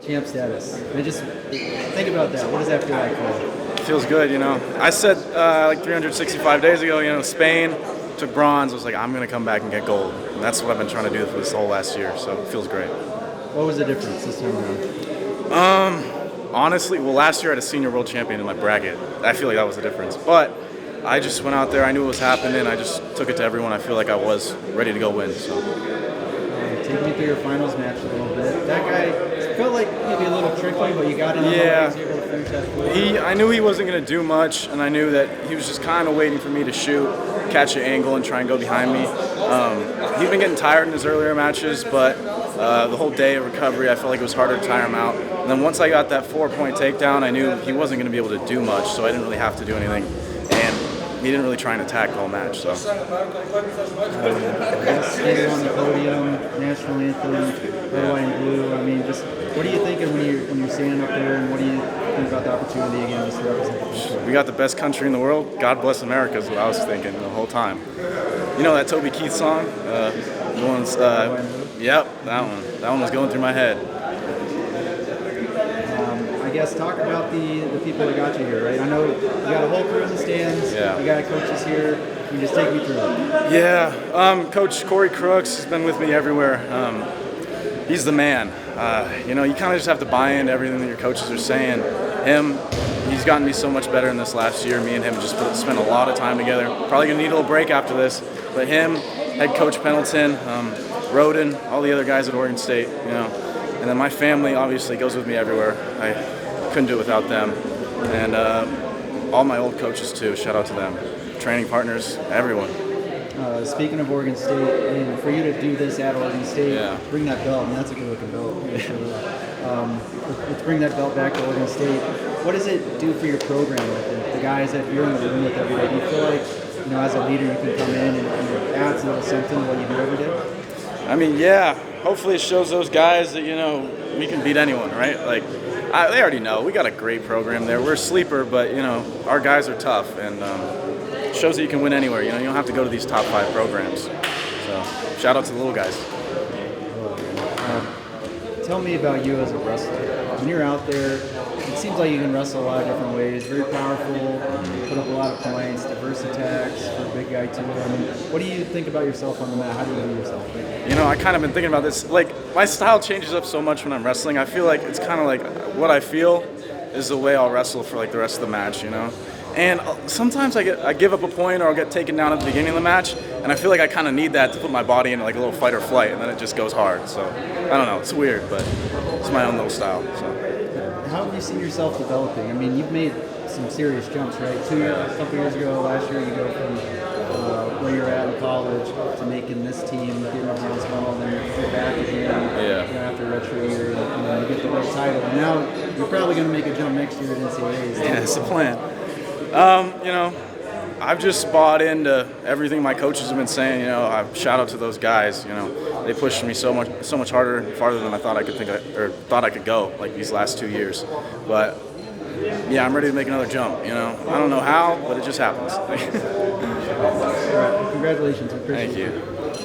champ status. And just think about that. What does that feel like for you? Feels good, you know. I said like 365 days ago, you know, Spain took bronze. I was like, I'm going to come back and get gold. And that's what I've been trying to do for this whole last year, so it feels great. What was the difference this time around? Honestly, well, last year I had a senior world champion in my bracket. I feel like that was the difference. But I just went out there. I knew what was happening. I just took it to everyone. I feel like I was ready to go win. So. Take me through your finals match a little bit. That guy felt like maybe a little tricky, but you got him. Yeah. He was able to finish that I knew he wasn't going to do much, and I knew that he was just kind of waiting for me to shoot, catch an angle, and try and go behind me. He'd been getting tired in his earlier matches, but the whole day of recovery, I felt like it was harder to tire him out. And then once I got that 4-point takedown, I knew he wasn't going to be able to do much, so I didn't really have to do anything. And he didn't really try and attack the whole match. So. Standing on the podium, national anthem, red, white, and blue. I mean, just what are you thinking when you're standing up there, and what do you think about the opportunity again just to represent the country? We got the best country in the world. God bless America is what I was thinking the whole time. You know that Toby Keith song? The one's, yep, that one. That one was going through my head. I guess talk about the people that got you here, right? I know you got a whole crew in the stands. Yeah. You got coaches here. Can you just take me through it? Yeah. Coach Corey Crooks has been with me everywhere. He's the man. You know, you kind of just have to buy into everything that your coaches are saying. He's gotten me so much better in this last year. Me and him just spent a lot of time together. Probably going to need a little break after this. But him, head coach Pendleton, Roden, all the other guys at Oregon State, you know. And then my family obviously goes with me everywhere. I couldn't do it without them. And all my old coaches too, shout out to them. Training partners, everyone. Speaking of Oregon State, and for you to do this at Oregon State, yeah. Bring that belt, and that's a good looking belt. Let's bring that belt back to Oregon State. What does it do for your program with the guys that you're in the room with every day? Do you feel like, you know, as a leader, you can come in and it adds a little something to what you do every day? I mean, yeah. Hopefully it shows those guys that, you know, we can beat anyone, right? Like, they already know. We got a great program there. We're a sleeper, but, you know, our guys are tough, and it shows that you can win anywhere. You know, you don't have to go to these top 5 programs. So, shout out to the little guys. Tell me about you as a wrestler. When you're out there, it seems like you can wrestle a lot of different ways. Very powerful, put up a lot of points, diverse attacks for a big guy too. I mean, what do you think about yourself on the mat? How do you view yourself? You know, I kind of been thinking about this. Like, my style changes up so much when I'm wrestling. I feel like it's kind of like what I feel is the way I'll wrestle for like the rest of the match, you know? And sometimes I give up a point or I'll get taken down at the beginning of the match, and I feel like I kind of need that to put my body into like a little fight or flight, and then it just goes hard. So, I don't know, it's weird, but it's my own little style. So. How have you seen yourself developing? I mean, you've made some serious jumps, right? A couple years ago, last year, you go from where you're at in college to making this team, getting a bronze medal, then you're back again after a retro year, and then you get the world title. And now you're probably going to make a jump next year at NCAAs. Yeah, that's the plan. You know, I've just bought into everything my coaches have been saying. You know, shout out to those guys. You know, they pushed me so much harder and farther than I thought I could go. Like these last 2 years, but yeah, I'm ready to make another jump. You know, I don't know how, but it just happens. Congratulations. I appreciate it. Thank you.